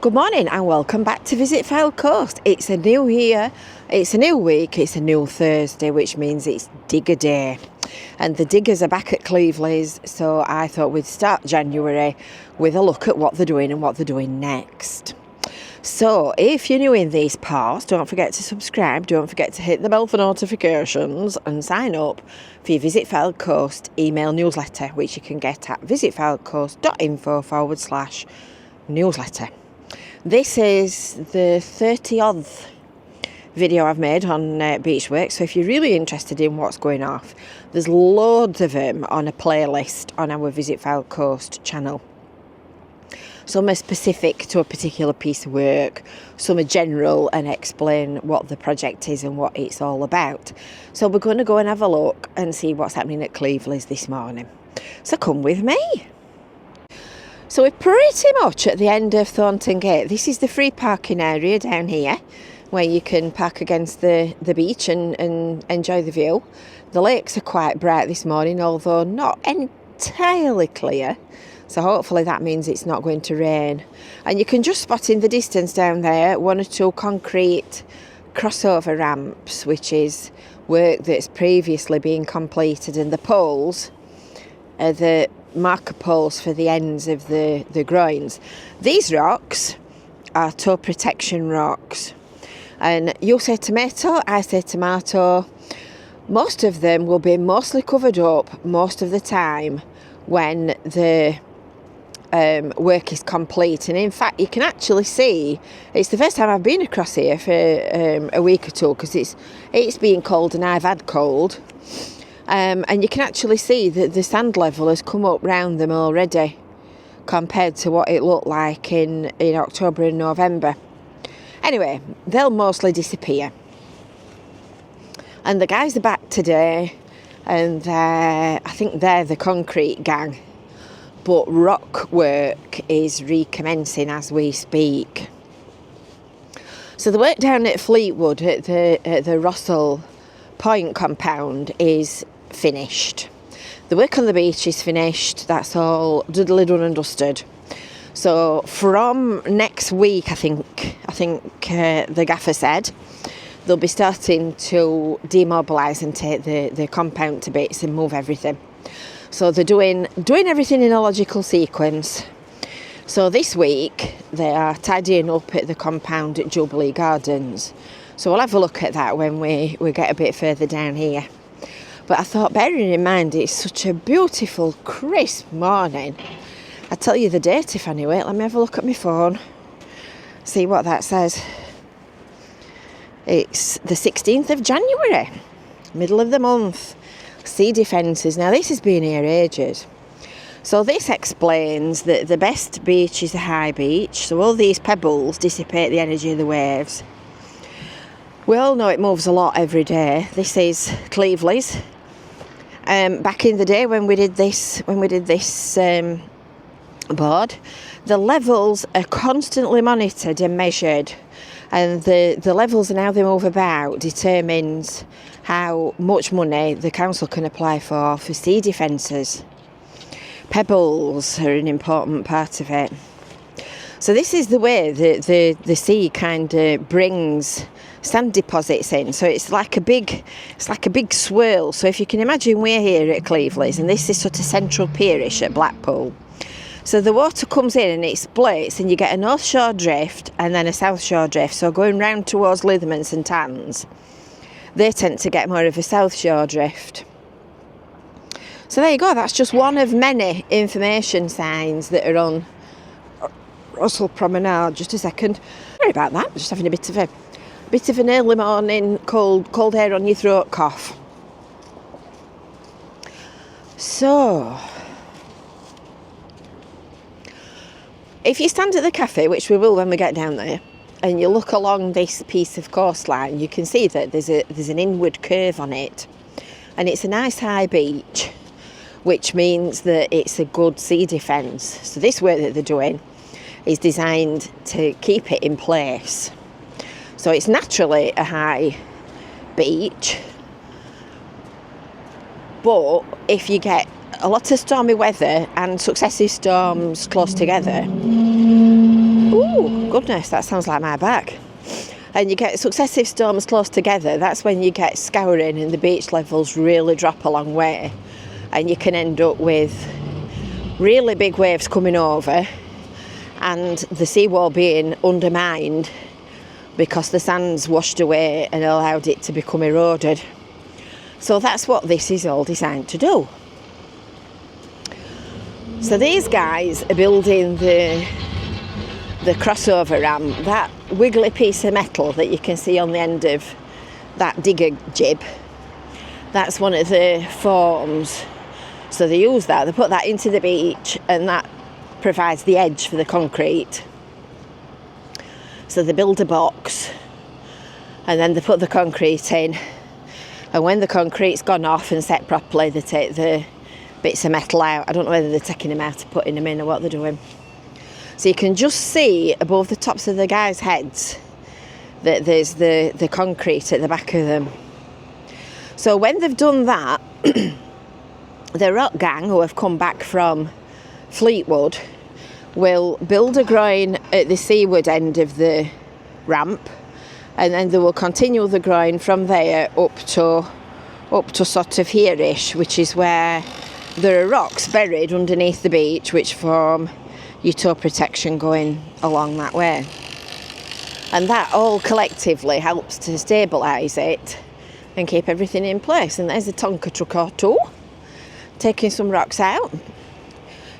Good morning and welcome back to Visit Fylde Coast. It's a new year, it's a new week, it's a new Thursday, which means it's digger day. And the diggers are back at Cleveleys, so I thought we'd start January with a look at what they're doing and what they're doing next. So if you're new in these parts, don't forget to subscribe, don't forget to hit the bell for notifications and sign up for your Visit Fylde Coast email newsletter, which you can get at visitfyldecoast.info/newsletter. This is the 30th video I've made on Beach Works, so if you're really interested in what's going off, there's loads of them on a playlist on our Visit Fylde Coast channel. Some are specific to a particular piece of work, some are general and explain what the project is and what it's all about. So we're going to go and have a look and see what's happening at Cleveleys this morning. So come with me. So we're pretty much at the end of Thornton Gate. This is the free parking area down here where you can park against the beach and enjoy the view. The lakes are quite bright this morning, although not entirely clear. So hopefully that means it's not going to rain. And you can just spot in the distance down there one or two concrete crossover ramps, which is work that's previously been completed, and the poles are the marker poles for the ends of the groins. These rocks are toe protection rocks, and you'll say tomato, I say tomato. Most of them will be mostly covered up most of the time when the work is complete. And in fact you can actually see, it's the first time I've been across here for a week or two, because it's been cold and I've had cold. And you can actually see that the sand level has come up round them already compared to what it looked like in October and November. Anyway, they'll mostly disappear. And the guys are back today, and I think they're the concrete gang. But rock work is recommencing as we speak. So the work down at Fleetwood at the Rossall Point compound is finished. The work on the beach is finished. That's all doodly done and dusted. So from next week, I think the gaffer said, they'll be starting to demobilise and take the compound to bits and move everything. So they're doing everything in a logical sequence. So this week they are tidying up at the compound at Jubilee Gardens. So we'll have a look at that when we get a bit further down here. But I thought, bearing in mind it's such a beautiful, crisp morning, I'll tell you the date if I knew it. Let me have a look at my phone, see what that says. It's the 16th of January, middle of the month. Sea defences. Now this has been here ages. So this explains that the best beach is a high beach. So all these pebbles dissipate the energy of the waves. We all know it moves a lot every day. This is Cleveleys. Back in the day when we did this board, the levels are constantly monitored and measured, and the levels and how they move about determines how much money the council can apply for sea defences. Pebbles are an important part of it. So this is the way that the sea kind of brings sand deposits in. So it's like a big swirl. So if you can imagine, we're here at Cleveleys and this is sort of central pierish at Blackpool. So the water comes in and it splits, and you get a north shore drift and then a south shore drift. So going round towards Lytham and St Anne's, they tend to get more of a south shore drift. So there you go, that's just one of many information signs that are on Rossall Promenade. Just a second. Sorry about that, just having a bit of an early morning cold air on your throat cough. So if you stand at the cafe, which we will when we get down there, and you look along this piece of coastline, you can see that there's an inward curve on it, and it's a nice high beach, which means that it's a good sea defence. So this work that they're doing is designed to keep it in place. So it's naturally a high beach, but if you get a lot of stormy weather and successive storms close together, ooh, goodness, that sounds like my back. And you get successive storms close together. That's when you get scouring and the beach levels really drop a long way. And you can end up with really big waves coming over and the seawall being undermined because the sand's washed away and allowed it to become eroded. So that's what this is all designed to do. So these guys are building the crossover ramp, that wiggly piece of metal that you can see on the end of that digger jib. That's one of the forms. So they use that, they put that into the beach, and that provides the edge for the concrete. So they build a box and then they put the concrete in, and when the concrete's gone off and set properly, they take the bits of metal out. I don't know whether they're taking them out or putting them in or what they're doing. So you can just see above the tops of the guys' heads that there's the concrete at the back of them. So when they've done that, the rock gang, who have come back from Fleetwood, will build a groin at the seaward end of the ramp, and then they will continue the groin from there up to sort of here-ish, which is where there are rocks buried underneath the beach which form your tow protection going along that way. And that all collectively helps to stabilise it and keep everything in place. And there's a tonker truck or two taking some rocks out.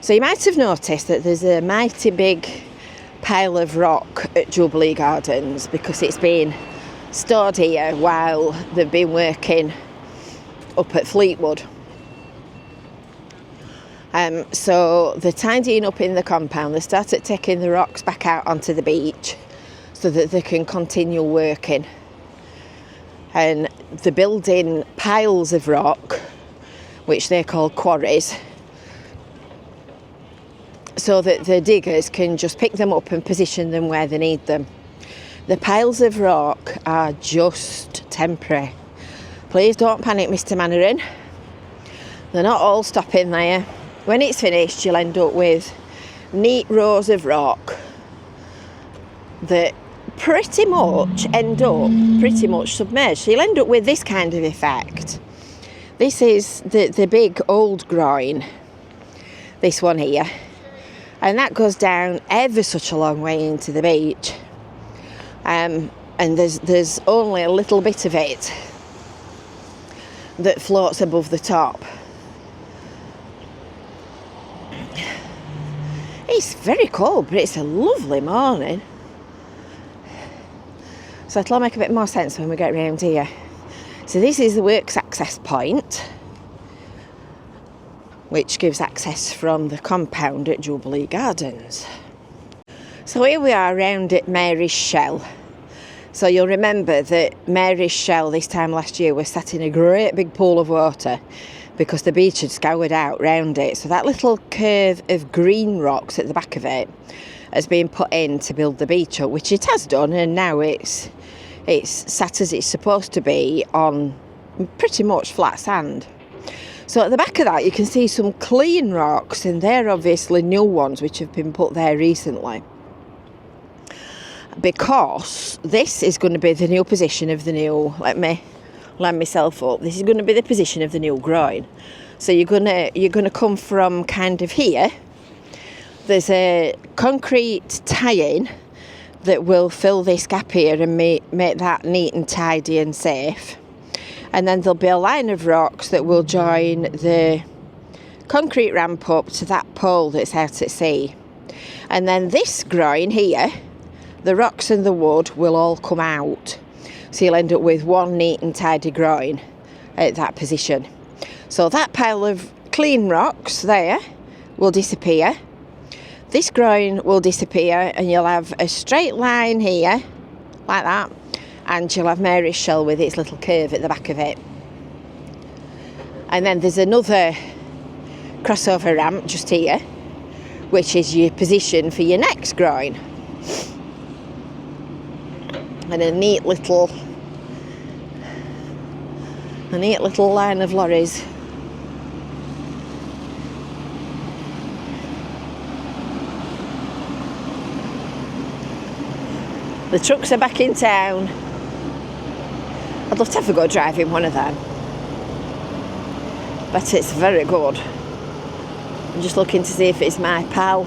So you might have noticed that there's a mighty big pile of rock at Jubilee Gardens because it's been stored here while they've been working up at Fleetwood. So they're tidying up in the compound. They started taking the rocks back out onto the beach so that they can continue working. And they're building piles of rock, which they call quarries, so that the diggers can just pick them up and position them where they need them. The piles of rock are just temporary. Please don't panic, Mr. Mannering. They're not all stopping there. When it's finished, you'll end up with neat rows of rock that pretty much end up pretty much submerged. So you'll end up with this kind of effect. This is the big old groin, this one here. And that goes down ever such a long way into the beach. And there's only a little bit of it that floats above the top. It's very cold, but it's a lovely morning. So it'll all make a bit more sense when we get round here. So this is the works access point, which gives access from the compound at Jubilee Gardens. So here we are round at Mary's Shell. So you'll remember that Mary's Shell this time last year was sat in a great big pool of water because the beach had scoured out round it. So that little curve of green rocks at the back of it has been put in to build the beach up, which it has done, and now it's sat as it's supposed to be on pretty much flat sand. So at the back of that you can see some clean rocks, and they're obviously new ones which have been put there recently, because this is going to be the new position of the new, let me land myself up, this is going to be the position of the new groin. So you're gonna come from kind of here. There's a concrete tie-in that will fill this gap here and make that neat and tidy and safe. And then there'll be a line of rocks that will join the concrete ramp up to that pole that's out at sea. And then this groin here, the rocks and the wood will all come out. So you'll end up with one neat and tidy groin at that position. So that pile of clean rocks there will disappear. This groin will disappear, and you'll have a straight line here, like that, and you'll have Mary's Shell with its little curve at the back of it. And then there's another crossover ramp just here, which is your position for your next groin. And a neat little line of lorries. The trucks are back in town. I'd love to have a go driving one of them, but it's very good. I'm just looking to see if it's my pal.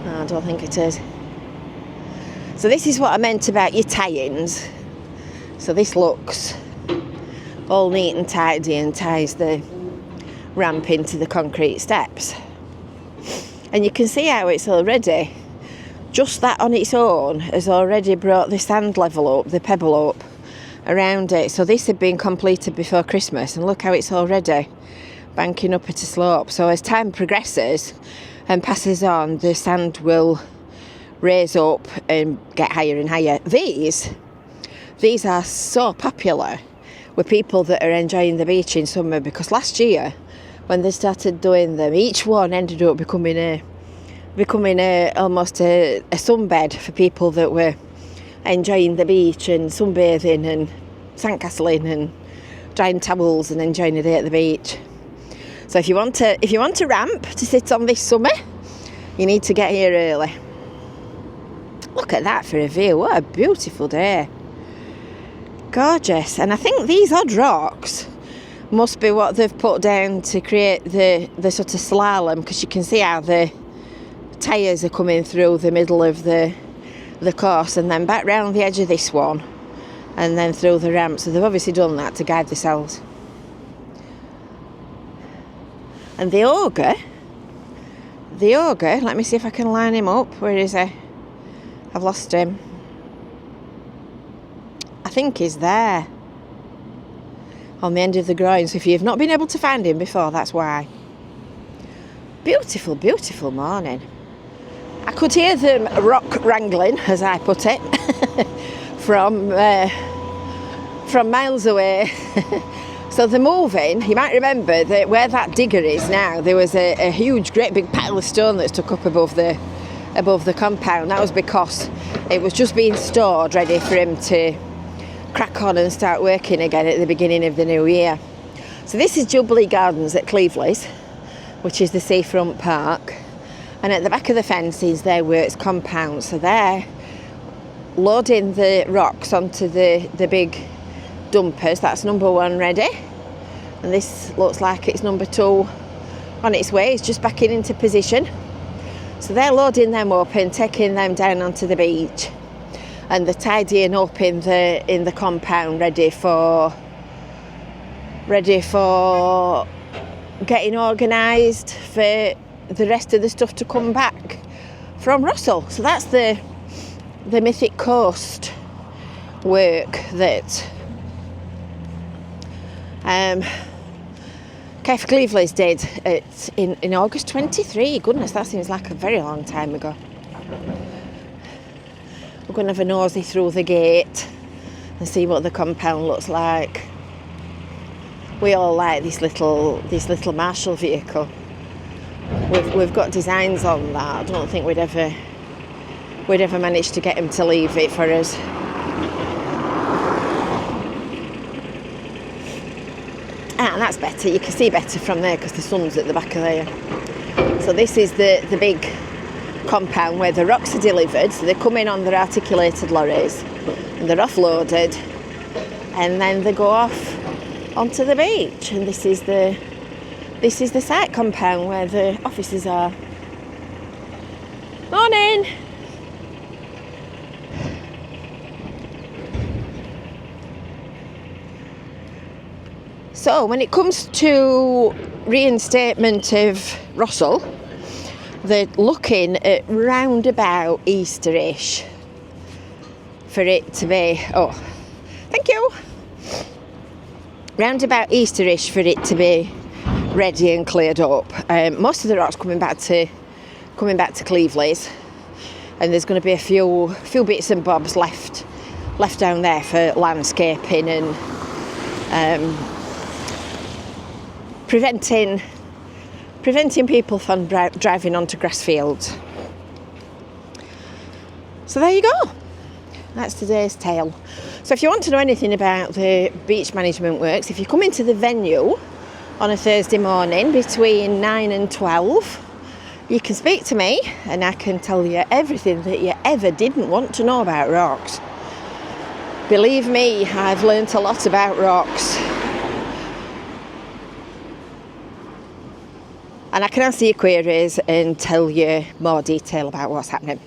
No, I don't think it is. So this is what I meant about your tie-ins. So this looks all neat and tidy and ties the ramp into the concrete steps. And you can see how it's already, just that on its own has already brought the sand level up, the pebble up around it. So this had been completed before Christmas, and look how it's already banking up at a slope. So as time progresses and passes on, the sand will raise up and get higher and higher. These are so popular with people that are enjoying the beach in summer, because last year when they started doing them, each one ended up becoming almost a sunbed for people that were enjoying the beach and sunbathing and sandcastling and drying towels and enjoying a day at the beach. So if you want a ramp to sit on this summer, you need to get here early. Look at that for a view. What a beautiful day. Gorgeous. And I think these odd rocks must be what they've put down to create the sort of slalom, because you can see how the tyres are coming through the middle of the course and then back round the edge of this one and then through the ramp. So they've obviously done that to guide themselves. And the ogre, let me see if I can line him up. Where is he? I've lost him. I think he's there on the end of the groin. So if you've not been able to find him before, that's why. Beautiful, beautiful morning. I could hear them rock wrangling, as I put it, from miles away. So they're moving. You might remember that where that digger is now, there was a huge, great big pile of stone that stuck up above the compound. That was because it was just being stored, ready for him to crack on and start working again at the beginning of the new year. So this is Jubilee Gardens at Cleveleys, which is the seafront park. And at the back of the fence is their works compound. So they're loading the rocks onto the big dumpers. That's number 1 ready. And this looks like it's number 2 on its way. It's just backing into position. So they're loading them up and taking them down onto the beach. And they're tidying up in the compound, ready for getting organised for the rest of the stuff to come back from Rossall. So that's the Mythic Coast work that Kev Cleveleys did in August 23. Goodness, that seems like a very long time ago. We're going to have a nosy through the gate and see what the compound looks like. We all like this little Marshall vehicle. We've got designs on that. I don't think we'd ever manage to get him to leave it for us. And that's better. You can see better from there because the sun's at the back of there. So this is the big compound where the rocks are delivered. So they come in on their articulated lorries and they're offloaded, and then they go off onto the beach. And this is the site compound where the offices are. Morning. So when it comes to reinstatement of Rossall, they're looking at round about Easter-ish for it to be, thank you, round about Easter-ish for it to be ready and cleared up. Most of the rocks coming back to Cleveleys, and there's going to be a few bits and bobs left down there for landscaping and preventing people from driving onto grass fields. So there you go. That's today's tale. So if you want to know anything about the beach management works, if you come into the venue on a Thursday morning between 9 and 12, You can speak to me and I can tell you everything that you ever didn't want to know about rocks. Believe me, I've learnt a lot about rocks. And I can answer your queries and tell you more detail about what's happening.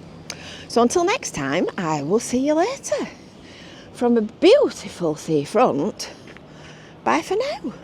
So until next time, I will see you later. From a beautiful seafront, bye for now.